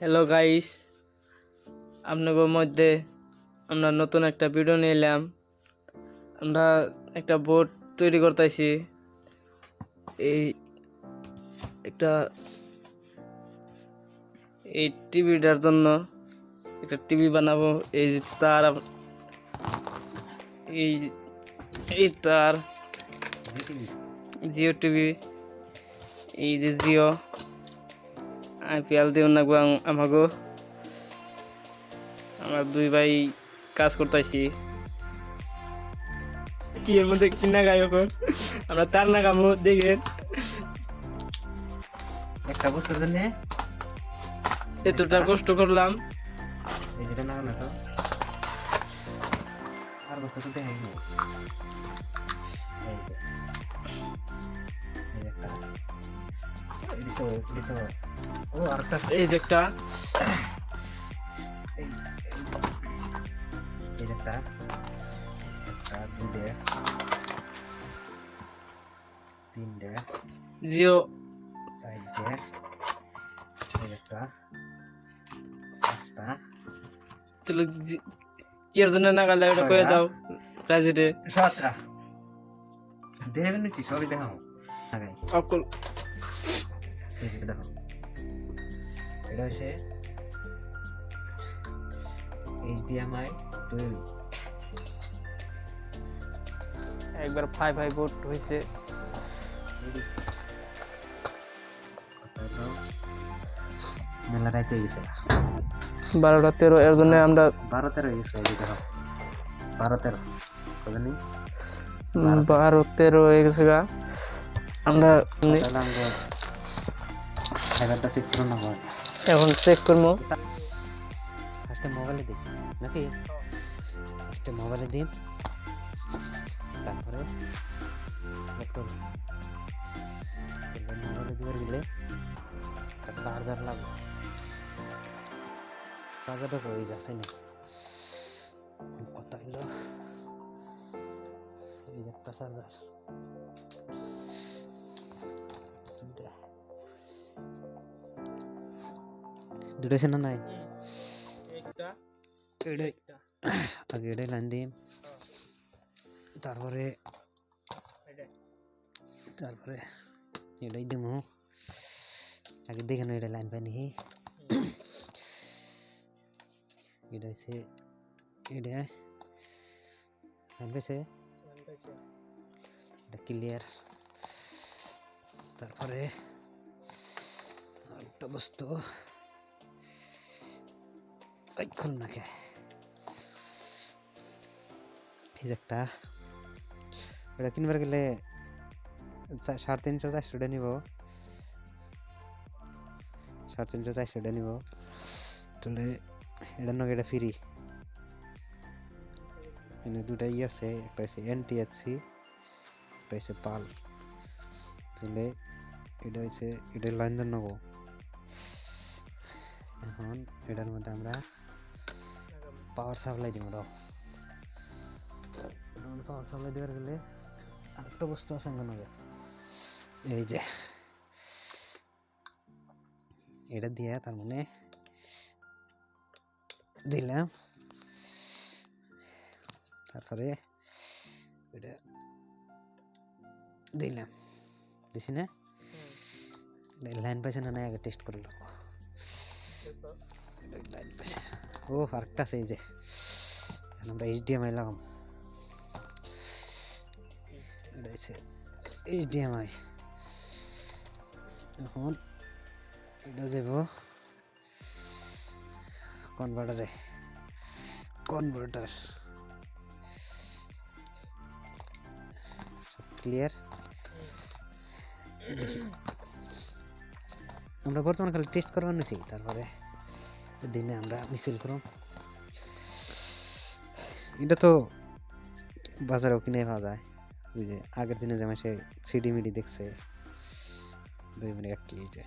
Hello guys, আপনাদের মধ্যে আমরা নতুন একটা ভিডিও নিয়ে এলাম। আমরা একটা বোর্ড তৈরি করতেছি। এই একটা এই টিভিটার জন্য একটা টিভি বানাবো। এই যে তার, এই এই তার জিও টিভি, এই যে জিও IPL দিয়ে নাকবো আমাগো। আমরা দুই ভাই কাজ করতেছি। কি এর মধ্যে কি না গাই এখন আমরা তার নাগামো দেখেন একটা বছর জন্য এতটা কষ্ট করলাম। এই যেটা না না তো আর বছর তো দেখাই নি। এই যে এই একটা এই তো ও আরেকটা এই যে একটা এই এই একটা দুইটা তিনটা জিও চারটে এই একটা পাঁচটা তাহলে কি এর জন্য না গেলে ওটা করে দাও প্রাইজে সাতটা দেখে নিচ্ছি সবই দেখাও আগে অকল। এই যে দেখো এটা হচ্ছে HDMI 12 একবার 5 ভোট হয়েছে। মেলা রাইতে গেছে 12টা 13 এর জন্য আমরা 12-13 গেছে এই যে দেখো 12-13 কত নেই 12-13 হয়ে গেছে গা। আমরা তাহলে আমরা এগারোটা চেক করো না হয় এখন চেক করবো। ফার্স্টে মোবাইলে দিই নাকি ফার্স্টে মোবাইলে দিই তারপরে ল্যাপটপ মোবাইলে দিবার গেলে চার্জার লাগবে চার্জারটা হয়ে যাচ্ছে না কথা হইলো এই একটা চার্জার দুটো আছে না নাই আগে এটাই লাইন দিই তারপরে এটাই দিব আগে দেখে নো এটা লাইন পাইনি এটা হচ্ছে এটা লাইন পাইছে এটা ক্লিয়ার। তারপরে আরেকটা বস্তু খুল নাকে এই যে একটা এটা কিনবার গেলে 350-400 নিব 350-400 নিব তাহলে এটার নগে এটা ফ্রি এখানে দুটাই আছে একটা হচ্ছে NTHC একটা হচ্ছে পাল তাহলে এটা হচ্ছে এটার লাইন দেন নেব। এখন এটার মধ্যে আমরা পাওয়ার সাপ্লাই দিব পাওয়ার সাপ্লাই দেওয়ার গেলে আরেকটা বস্তু আছে নগে এই যে এটা দিয়ে তার মানে দিলাম তারপরে এটা দিলাম দিছি না লাইন পাইছে না আগে টেস্ট করে নেবো লাইন পাইছে ও আরেকটা আছে এই যে আমরা HDMI লাগাম এটা হচ্ছে HDMI এখন এটা যাব কনভার্টার সব ক্লিয়ার। আমরা বর্তমানে খালি টেস্ট করবার নিছি তারপরে দিনে আমরা মিছিল করব। এটা তো বাজারেও কিনে পাওয়া যায় ওই যে আগের দিনে যেমন সে সিডি মিডি দেখছে 2 মিনিট এক কি যে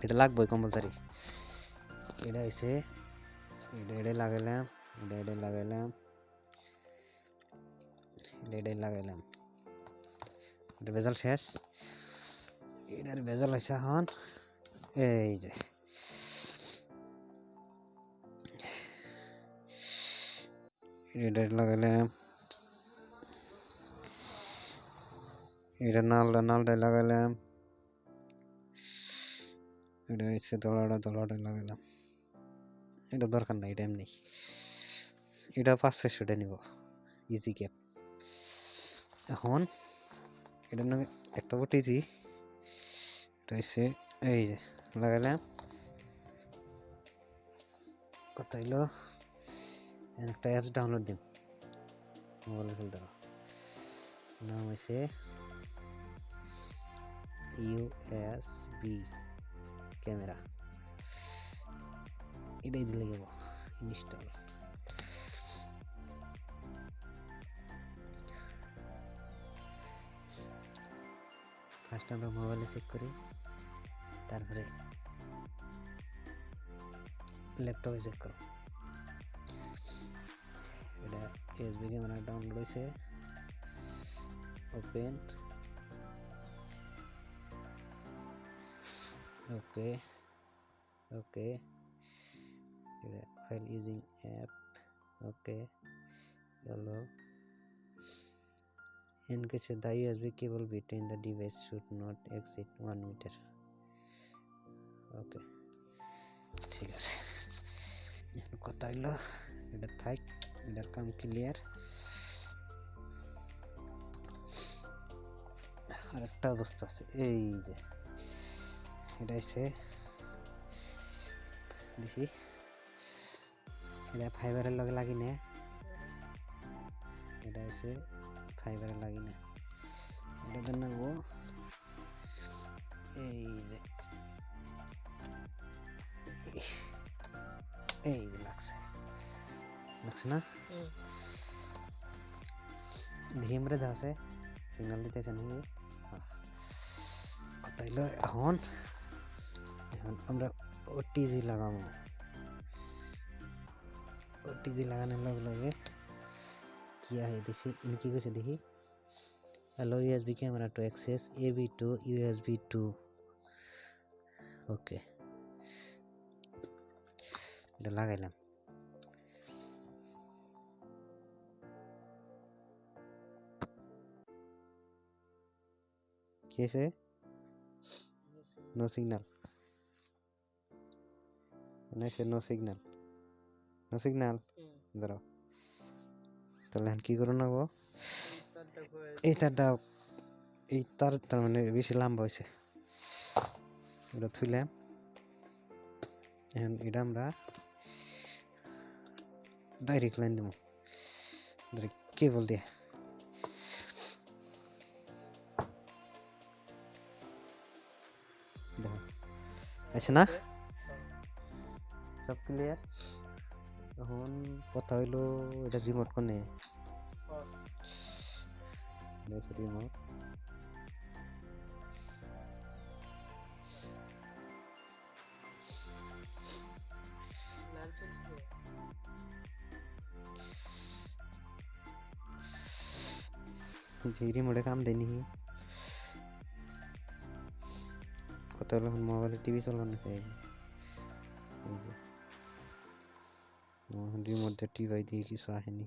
এটা লাগবে কম্পালসারি। এটা হচ্ছে এটা লাগাইলাম এটা লাগাইলাম এটা বেজাল শেষ এটার বেজাল হয়েছে এখন এই যে এটা লাগাইলাম, এটা নালটা লাগাইলাম, এটা হচ্ছে দলাটা লাগাইলাম। এটা দরকার নাই, এটা এমনি। এটা 500-600 নিব ইজি ক্যাপ। এখন এটার নামে একটা ইজি, এটা হচ্ছে এই যে লাগাইলাম। কথা হইলো একটা অ্যাপস ডাউনলোড দিন মোবাইলে ফেলতে, নাম হয়েছে USB ক্যামেরা। এটাই দিলে যাব ইনস্টল। ফার্স্ট আমরা মোবাইলে চেক করি, তারপরে ল্যাপটপে চেক করো। এটা USB ক্যামেরা ডাউনলোড হয়েছে, ওপেন, ওকে ওকে, এটা ফাইল ইউজিং অ্যাপ, ওকে হলো। In case the USB cable between the device should not exceed 1 meter. ওকে ঠিক আছে। এখন কথা হইলো এটা থাক, এটার কাম ক্লিয়ার। আর একটা অবস্থা আছে, এই যে এটা হচ্ছে দেখি, এটা ফাইবারের লগে লাগি না, এটা হচ্ছে ফাইবারের লাগি না। এটা নেবো, এই যে এই যে লাগছে না, ধিমরে আছে সিগন্যাল দিতেছে নাকি। কথা হইলো এখন আমরা ওটিজি লাগাবো। ওটিজি লাগানোর লগে লগে কি আহে দেখি, কি কইছে দেখি, allow USB camera to access AV to USB 2। ওকে এটা লাগাইলাম। কি আছে? No signal, no signal. দাঁড়াও, তাহলে কি করো না গো, এই তার মানে বেশি লম্বা হয়েছে, এটা থুইলাম। এখন এটা আমরা ডাইরেক্ট লাইন দেবো কেবল দিয়ে। দেখো আছে না, সব ক্লিয়ার। এখন কথা হইলো এটা রিমোট কোনে, রিমোট রিমোটে কাম দেয়নি। কথা হলো এখন মোবাইলে টিভি চালানো চাই, রিমোট দিয়ে টিভি দিয়ে কিছু আসেনি।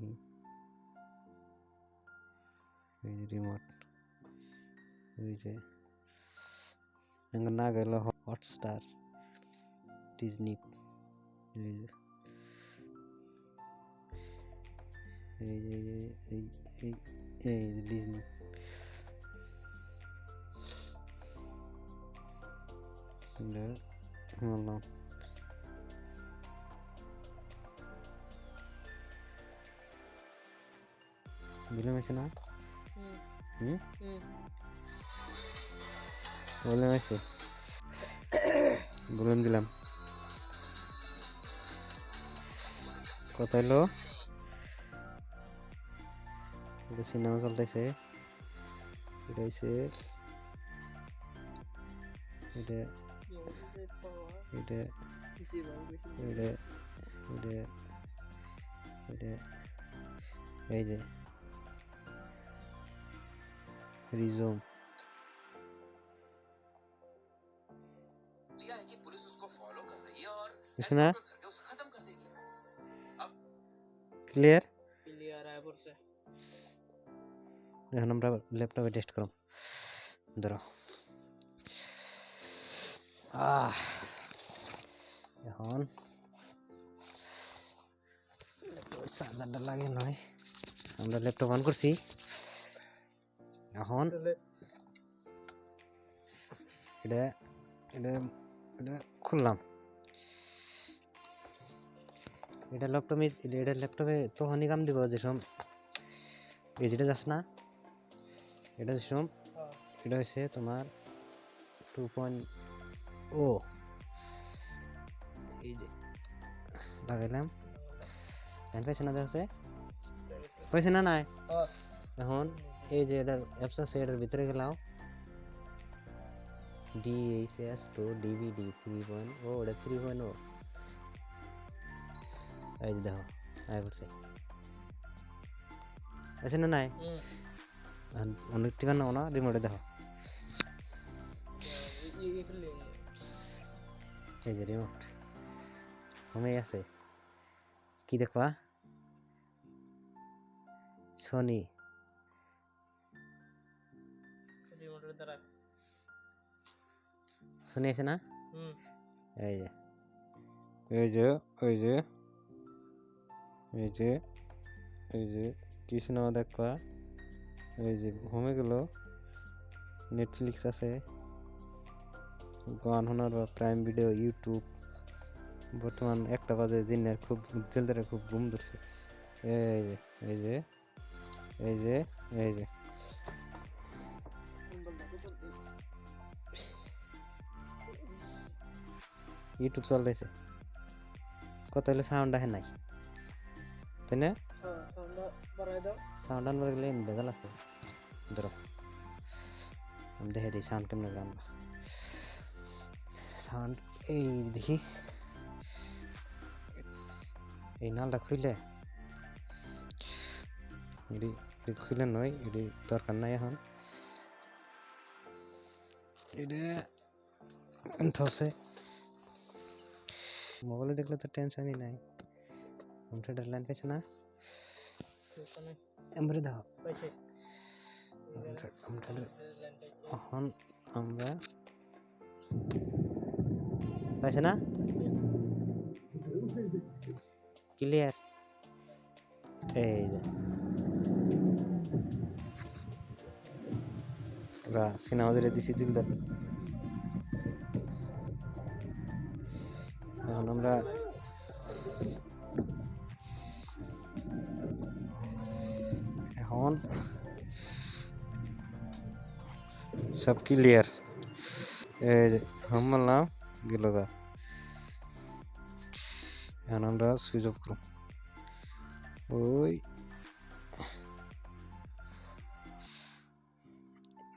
রিমোট ওই যে না গেল হটস্টার, ডিজনি, এই ডিজনি। বুঝলাম আছে না, বললাম আছে, বললাম দিলাম। কথা হলো এটা সিনেমা চলতেছে, এটা হচ্ছে এটা এটা এটা এটা এটা এই যে रिज्यूम लिया है कि पुलिस उसको फॉलो कर रही है और खत्म कर देगी। अब क्लियर করছে এখন আমরা ল্যাপটপে টেস্ট করব ধরো এখন চার্জারটা লাগে নয় আমরা ল্যাপটপ অন করছি এখন এটা এটা এটা খুললাম এটা ল্যাপটপে তখনই কাম দিব যেসব এই যেটা যাচ্ছে না এটা যেসব এটা হচ্ছে তোমার 2.0 এই যে লাগাইলাম ফ্যান পাইছে না দেখছে পাইছে না নাই এখন এই যে এটার অ্যাপস আছে এটার ভিতরে গেলাম DHS2 DVD 3.0 ওটা 3.0 এই যে দেখো আয় করছে আছে না নাই অনেক টিকা নাও না রিমোটে দেখো এই যে রিমোট হোমে আছে কি দেখবা সোনি রিমোটের দ্বারা সোনি আছে না এই যে এই যে কি সিনেমা দেখবা এই যে হোমে গেল নেটফ্লিক্স আছে গান শোনার বা প্রাইম ভিডিও ইউটিউব বর্তমান 1টা বাজে জিনের খুব জেলদারে খুব ঘুম ধরছে এই যে ইউটিউব চলতেছে কত হলে সাউন্ড আসে নাই তাই না সাউন্ড আনবার গেলে ভেজাল আছে ধরো আমি দেখে দিই সাউন্ড কেমন আমরা সাউন্ড এই দেখি এই নালটা খুইলে এটি খুইলে নয় এটি দরকার নাই এখন এটা হচ্ছে মোবাইলে দেখলে তো টেনশনই নাই কম্পিউটার লাইন পেয়েছে না এমবারে দেখো এখন আমরা পাইছে না ক্লিয়ার এই যে সিনেমা ধরে দিছি দিলদার এখন আমরা এখন সব ক্লিয়ার এই যে হোম মারলাম গেল গা এখন আমরা সুইচ অফ করব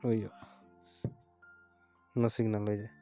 ওই নো সিগন্যাল হয়ে যায়